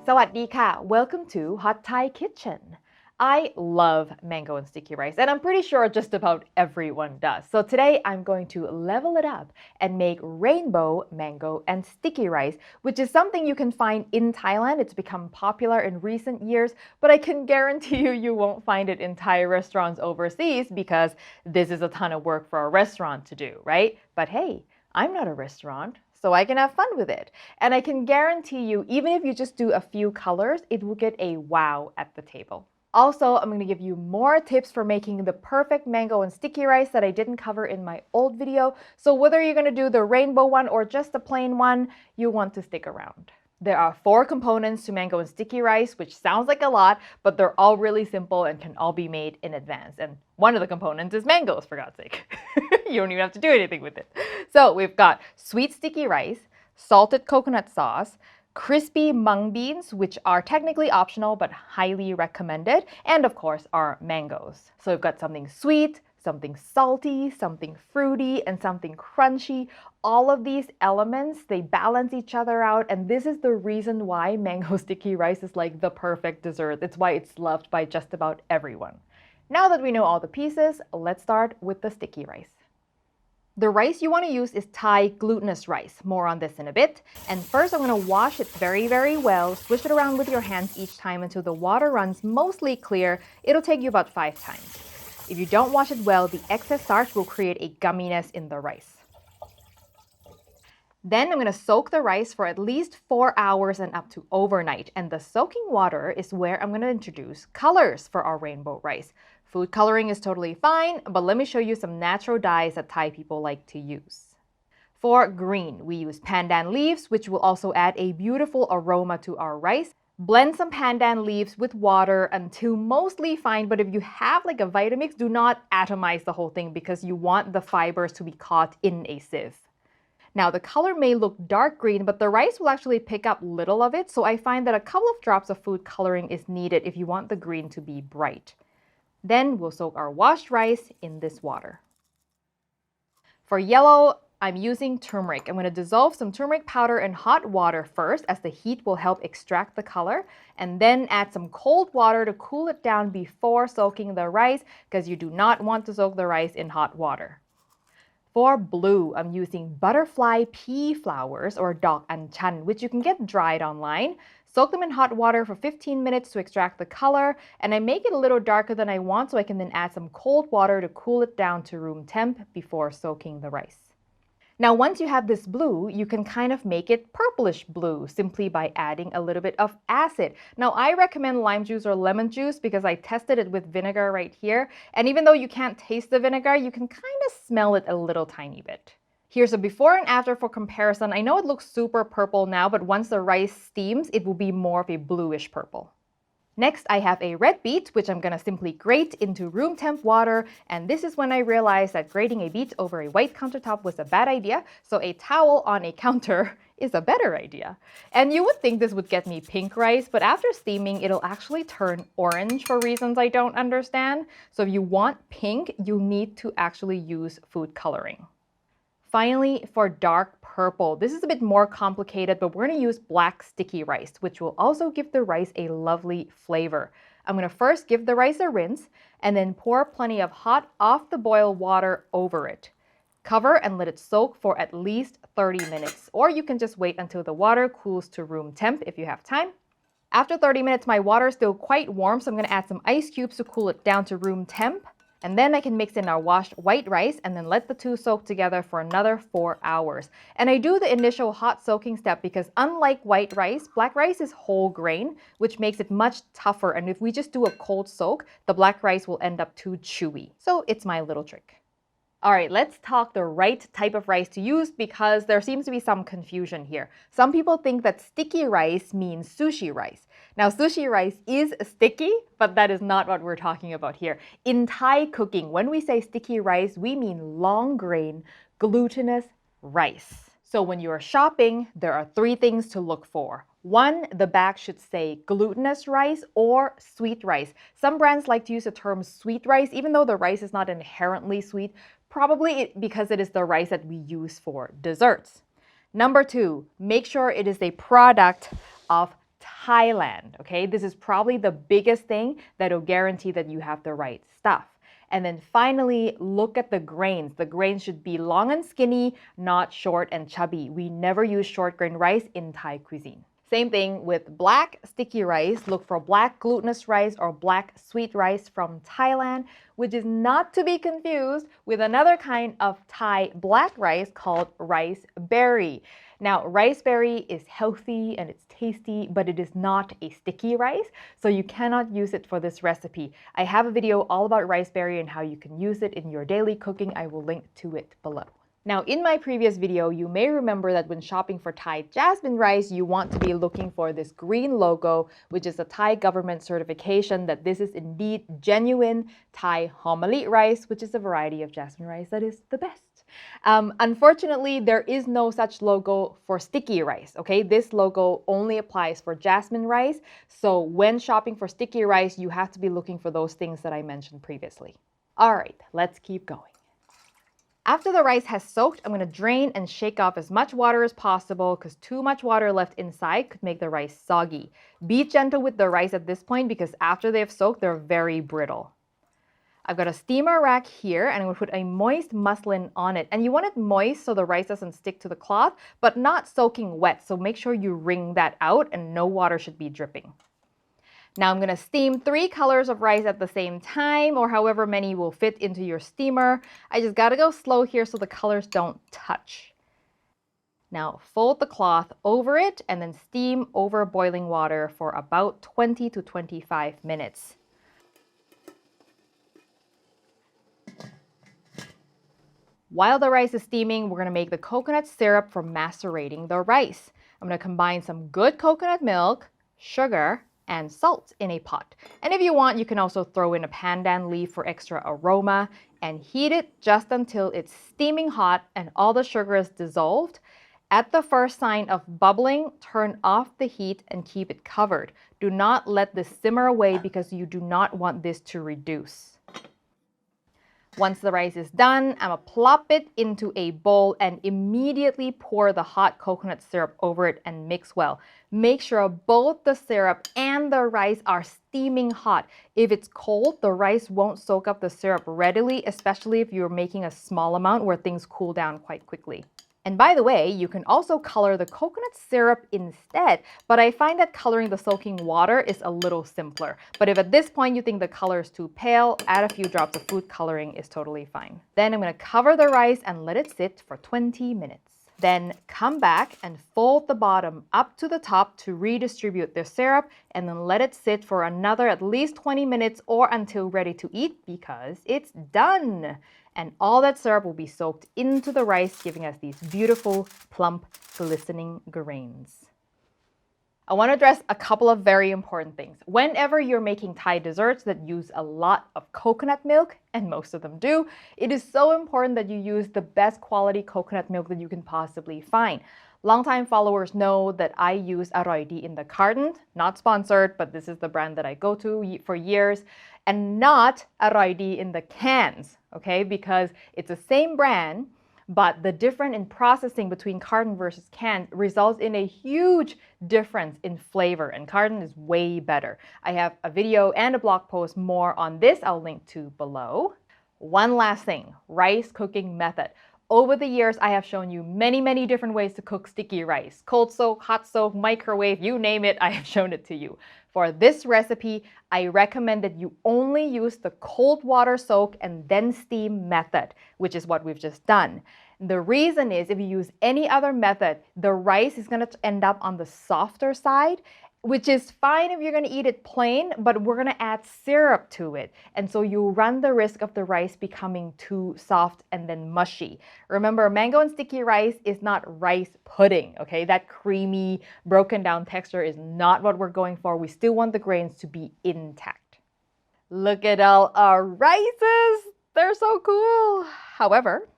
สวัสดีค่ะ Welcome to Hot Thai Kitchen. I love mango and sticky rice, and I'm pretty sure just about everyone does. So today I'm going to level it up and make rainbow mango and sticky rice, which is something you can find in Thailand. It's become popular in recent years, but I can guarantee you won't find it in Thai restaurants overseas because this is a ton of work for a restaurant to do, right? But hey, I'm not a restaurant, so I can have fun with it. And I can guarantee you, even if you just do a few colors, it will get a wow at the table. Also, I'm going to give you more tips for making the perfect mango and sticky rice that I didn't cover in my old video. So whether you're going to do the rainbow one or just the plain one, you want to stick around. There are 4 components to mango and sticky rice, which sounds like a lot, but they're all really simple and can all be made in advance. And one of the components is mangoes, for God's sake. You don't even have to do anything with it. So we've got sweet sticky rice, salted coconut sauce, crispy mung beans, which are technically optional but highly recommended, and of course our mangoes. So we've got something sweet, something salty, something fruity, and something crunchy. All of these elements, they balance each other out, and this is the reason why mango sticky rice is like the perfect dessert. It's why it's loved by just about everyone. Now that we know all the pieces, let's start with the sticky rice. The rice you want to use is Thai glutinous rice. More on this in a bit. And first I'm going to wash it very, very well. Swish it around with your hands each time until the water runs mostly clear. It'll take you about 5 times. If you don't wash it well, the excess starch will create a gumminess in the rice. Then I'm going to soak the rice for at least 4 hours and up to overnight. And the soaking water is where I'm going to introduce colors for our rainbow rice. Food coloring is totally fine, but let me show you some natural dyes that Thai people like to use. For green, we use pandan leaves, which will also add a beautiful aroma to our rice. Blend some pandan leaves with water until mostly fine, but if you have like a Vitamix, do not atomize the whole thing because you want the fibers to be caught in a sieve. Now the color may look dark green, but the rice will actually pick up little of it, so I find that a couple of drops of food coloring is needed if you want the green to be bright. Then we'll soak our washed rice in this water. For yellow, I'm using turmeric. I'm going to dissolve some turmeric powder in hot water first, as the heat will help extract the color, and then add some cold water to cool it down before soaking the rice, because you do not want to soak the rice in hot water. For blue, I'm using butterfly pea flowers or dok anchan, which you can get dried online. Soak them in hot water for 15 minutes to extract the color, and I make it a little darker than I want so I can then add some cold water to cool it down to room temp before soaking the rice. Now once you have this blue, you can kind of make it purplish blue simply by adding a little bit of acid. Now I recommend lime juice or lemon juice because I tested it with vinegar right here, and even though you can't taste the vinegar, you can kind of smell it a little tiny bit. Here's a before and after for comparison. I know it looks super purple now, but once the rice steams, it will be more of a bluish purple. Next, I have a red beet, which I'm going to simply grate into room temp water. And this is when I realized that grating a beet over a white countertop was a bad idea. So a towel on a counter is a better idea. And you would think this would get me pink rice, but after steaming, it'll actually turn orange for reasons I don't understand. So if you want pink, you need to actually use food coloring. Finally, for dark purple, this is a bit more complicated, but we're going to use black sticky rice, which will also give the rice a lovely flavor. I'm going to first give the rice a rinse and then pour plenty of hot off the boil water over it. Cover and let it soak for at least 30 minutes, or you can just wait until the water cools to room temp if you have time. After 30 minutes, my water is still quite warm, so I'm going to add some ice cubes to cool it down to room temp. And then I can mix in our washed white rice and then let the two soak together for another 4 hours. And I do the initial hot soaking step because unlike white rice, black rice is whole grain, which makes it much tougher. And if we just do a cold soak, the black rice will end up too chewy. So it's my little trick. All right, let's talk the right type of rice to use because there seems to be some confusion here. Some people think that sticky rice means sushi rice. Now, sushi rice is sticky, but that is not what we're talking about here. In Thai cooking, when we say sticky rice, we mean long grain, glutinous rice. So when you are shopping, there are 3 things to look for. 1, the bag should say glutinous rice or sweet rice. Some brands like to use the term sweet rice, even though the rice is not inherently sweet, probably because it is the rice that we use for desserts. Number 2, make sure it is a product of Thailand, okay? This is probably the biggest thing that'll guarantee that you have the right stuff. And then finally, look at the grains. The grains should be long and skinny, not short and chubby. We never use short grain rice in Thai cuisine. Same thing with black sticky rice. Look for black glutinous rice or black sweet rice from Thailand, which is not to be confused with another kind of Thai black rice called rice berry. Now, rice berry is healthy and it's tasty, but it is not a sticky rice, so you cannot use it for this recipe. I have a video all about rice berry and how you can use it in your daily cooking. I will link to it below. Now, in my previous video, you may remember that when shopping for Thai jasmine rice, you want to be looking for this green logo, which is a Thai government certification that this is indeed genuine Thai homalit rice, which is a variety of jasmine rice that is the best. Unfortunately, there is no such logo for sticky rice, okay? This logo only applies for jasmine rice. So when shopping for sticky rice, you have to be looking for those things that I mentioned previously. All right, let's keep going. After the rice has soaked, I'm going to drain and shake off as much water as possible because too much water left inside could make the rice soggy. Be gentle with the rice at this point because after they've soaked, they're very brittle. I've got a steamer rack here and I'm going to put a moist muslin on it. And you want it moist so the rice doesn't stick to the cloth, but not soaking wet. So make sure you wring that out and no water should be dripping. Now I'm going to steam 3 colors of rice at the same time, or however many will fit into your steamer. I just got to go slow here so the colors don't touch. Now fold the cloth over it and then steam over boiling water for about 20 to 25 minutes. While the rice is steaming, we're going to make the coconut syrup for macerating the rice. I'm going to combine some good coconut milk, sugar, and salt in a pot. And if you want, you can also throw in a pandan leaf for extra aroma and heat it just until it's steaming hot and all the sugar is dissolved. At the first sign of bubbling, turn off the heat and keep it covered. Do not let this simmer away because you do not want this to reduce. Once the rice is done, I'm going to plop it into a bowl and immediately pour the hot coconut syrup over it and mix well. Make sure both the syrup and the rice are steaming hot. If it's cold, the rice won't soak up the syrup readily, especially if you're making a small amount where things cool down quite quickly. And by the way, you can also color the coconut syrup instead, but I find that coloring the soaking water is a little simpler. But if at this point you think the color is too pale, add a few drops of food coloring is totally fine. Then I'm going to cover the rice and let it sit for 20 minutes. Then come back and fold the bottom up to the top to redistribute the syrup and then let it sit for another at least 20 minutes or until ready to eat because it's done. And all that syrup will be soaked into the rice, giving us these beautiful, plump, glistening grains. I want to address a couple of very important things. Whenever you're making Thai desserts that use a lot of coconut milk, and most of them do, it is so important that you use the best quality coconut milk that you can possibly find. Longtime followers know that I use Aroidi in the carton, not sponsored, but this is the brand that I go to for years, and not Aroidi in the cans, okay? Because it's the same brand, but the difference in processing between carton versus can results in a huge difference in flavor, and carton is way better. I have a video and a blog post more on this I'll link to below. One last thing, rice cooking method. Over the years, I have shown you many different ways to cook sticky rice. Cold soak, hot soak, microwave, you name it, I have shown it to you. For this recipe, I recommend that you only use the cold water soak and then steam method, which is what we've just done. The reason is if you use any other method, the rice is going to end up on the softer side, which is fine if you're going to eat it plain, but we're going to add syrup to it. And so you run the risk of the rice becoming too soft and then mushy. Remember, mango and sticky rice is not rice pudding, okay? That creamy, broken down texture is not what we're going for. We still want the grains to be intact. Look at all our rices. They're so cool. However,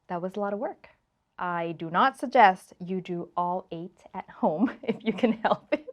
that was a lot of work. I do not suggest you do all 8 at home if you can help it.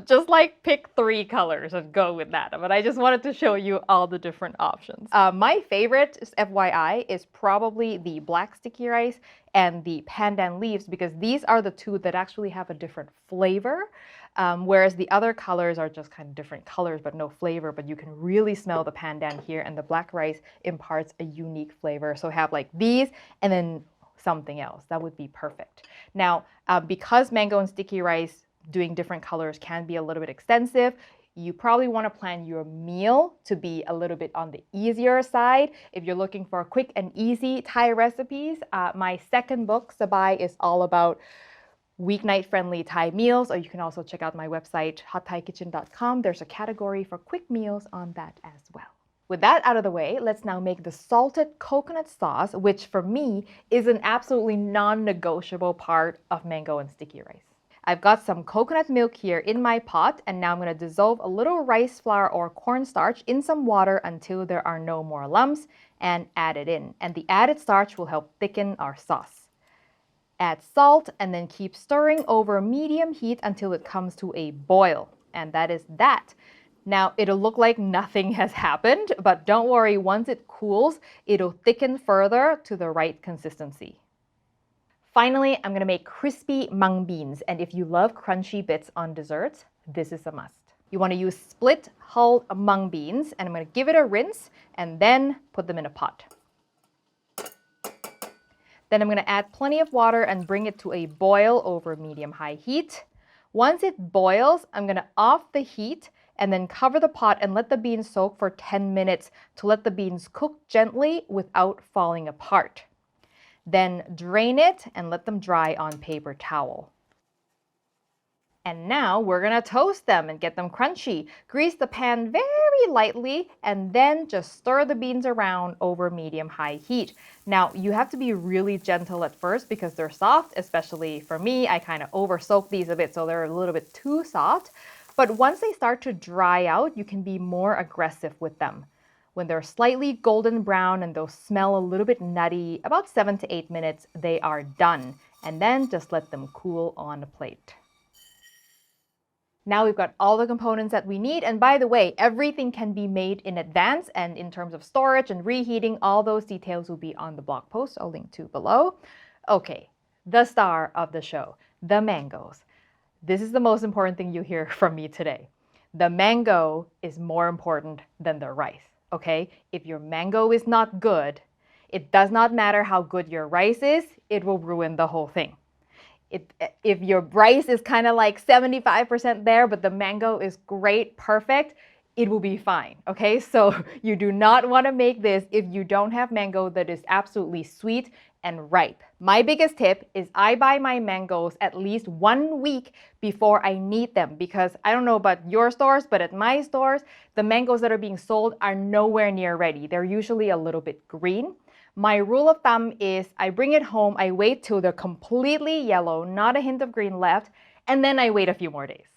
Just like pick 3 colors and go with that. But I just wanted to show you all the different options. My favorite, just FYI, is probably the black sticky rice and the pandan leaves because these are the 2 that actually have a different flavor. Whereas the other colors are just kind of different colors but no flavor, but you can really smell the pandan here, and the black rice imparts a unique flavor. So have like these and then something else. That would be perfect. Now, because mango and sticky rice doing different colors can be a little bit extensive, you probably want to plan your meal to be a little bit on the easier side. If you're looking for quick and easy Thai recipes, my second book, Sabai, is all about weeknight-friendly Thai meals, or you can also check out my website, hotthaikitchen.com. There's a category for quick meals on that as well. With that out of the way, let's now make the salted coconut sauce, which for me is an absolutely non-negotiable part of mango and sticky rice. I've got some coconut milk here in my pot, and now I'm going to dissolve a little rice flour or cornstarch in some water until there are no more lumps and add it in. And the added starch will help thicken our sauce. Add salt and then keep stirring over medium heat until it comes to a boil. And that is that. Now, it'll look like nothing has happened, but don't worry, once it cools, it'll thicken further to the right consistency. Finally, I'm going to make crispy mung beans, and if you love crunchy bits on desserts, this is a must. You want to use split hulled mung beans, and I'm going to give it a rinse and then put them in a pot. Then I'm going to add plenty of water and bring it to a boil over medium-high heat. Once it boils, I'm going to off the heat and then cover the pot and let the beans soak for 10 minutes to let the beans cook gently without falling apart. Then drain it and let them dry on paper towel. And now we're gonna toast them and get them crunchy. Grease the pan very lightly and then just stir the beans around over medium-high heat. Now you have to be really gentle at first because they're soft, especially for me. I kind of over-soak these a bit so they're a little bit too soft. But once they start to dry out, you can be more aggressive with them. When they're slightly golden brown and they'll smell a little bit nutty, about 7 to 8 minutes, they are done. And then just let them cool on a plate. Now we've got all the components that we need. And by the way, everything can be made in advance. And in terms of storage and reheating, all those details will be on the blog post I'll link to below. Okay, the star of the show, the mangoes. This is the most important thing you hear from me today. The mango is more important than the rice, okay? If your mango is not good, it does not matter how good your rice is, it will ruin the whole thing. If your rice is kind of like 75% there, but the mango is great, perfect, it will be fine, okay? So you do not want to make this if you don't have mango that is absolutely sweet and ripe. My biggest tip is I buy my mangoes at least 1 week before I need them because I don't know about your stores, but at my stores, the mangoes that are being sold are nowhere near ready. They're usually a little bit green. My rule of thumb is I bring it home, I wait till they're completely yellow, not a hint of green left, and then I wait a few more days.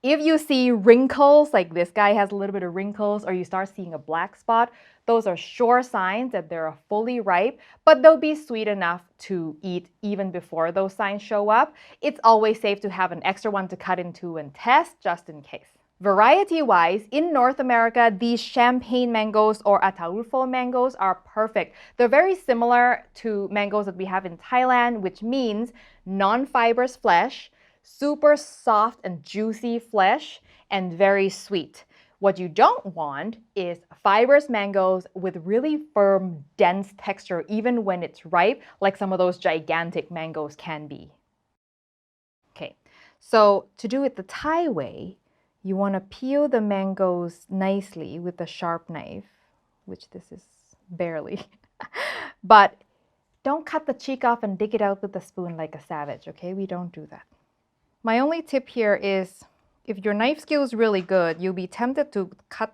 If you see wrinkles, like this guy has a little bit of wrinkles, or you start seeing a black spot, those are sure signs that they're fully ripe, but they'll be sweet enough to eat even before those signs show up. It's always safe to have an extra one to cut into and test just in case. Variety-wise, in North America, these champagne mangoes or Ataulfo mangoes are perfect. They're very similar to mangoes that we have in Thailand, which means non-fibrous flesh, super soft and juicy flesh, and very sweet. What you don't want is fibrous mangoes with really firm, dense texture, even when it's ripe, like some of those gigantic mangoes can be. Okay, so to do it the Thai way, you want to peel the mangoes nicely with a sharp knife, which this is barely, but don't cut the cheek off and dig it out with a spoon like a savage, okay? We don't do that. My only tip here is if your knife skill is really good, you'll be tempted to cut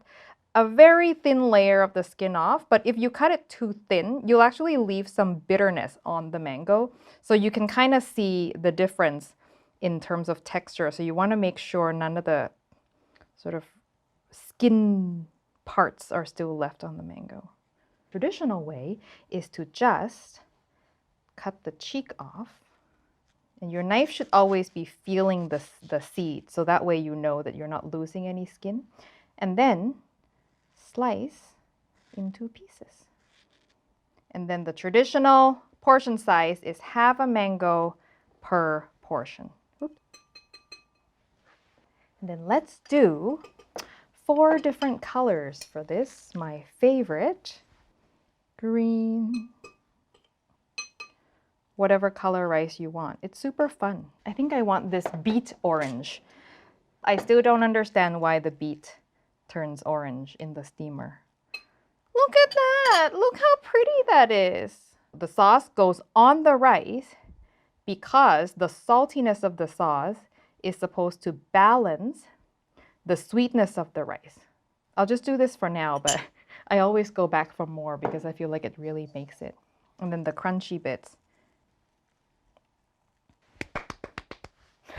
a very thin layer of the skin off, but if you cut it too thin, you'll actually leave some bitterness on the mango. So you can kind of see the difference in terms of texture. So you want to make sure none of the sort of skin parts are still left on the mango. Traditional way is to just cut the cheek off And your knife should always be feeling the seed, so that way you know that you're not losing any skin. And then slice into pieces. And then the traditional portion size is half a mango per portion. Oops. And then let's do 4 different colors for this. My favorite, green, whatever color rice you want. It's super fun. I think I want this beet orange. I still don't understand why the beet turns orange in the steamer. Look at that! Look how pretty that is. The sauce goes on the rice because the saltiness of the sauce is supposed to balance the sweetness of the rice. I'll just do this for now, but I always go back for more because I feel like it really makes it. And then the crunchy bits.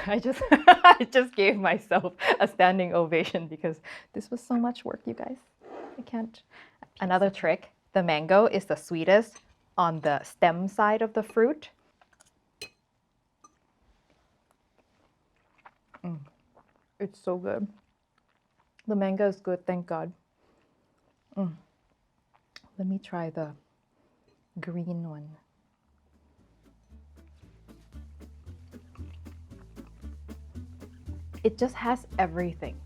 I just gave myself a standing ovation because this was so much work, you guys. I can't. Another trick, the mango is the sweetest on the stem side of the fruit. It's so good. The mango is good, thank God. Let me try the green one. It just has everything.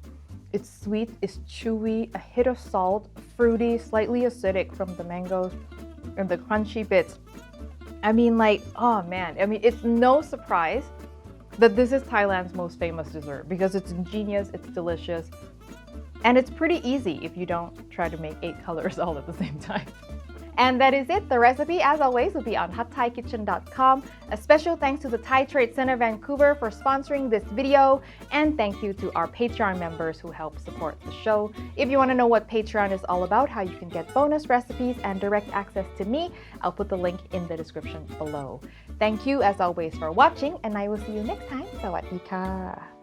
It's sweet, it's chewy, a hit of salt, fruity, slightly acidic from the mangoes, and the crunchy bits. I mean, like, oh man, I mean, it's no surprise that this is Thailand's most famous dessert because it's ingenious, it's delicious, and it's pretty easy if you don't try to make 8 colors all at the same time. And that is it. The recipe, as always, will be on hatthaikitchen.com. A special thanks to the Thai Trade Center Vancouver for sponsoring this video, and thank you to our Patreon members who help support the show. If you want to know what Patreon is all about, how you can get bonus recipes and direct access to me, I'll put the link in the description below. Thank you, as always, for watching, and I will see you next time. Sawadee ka.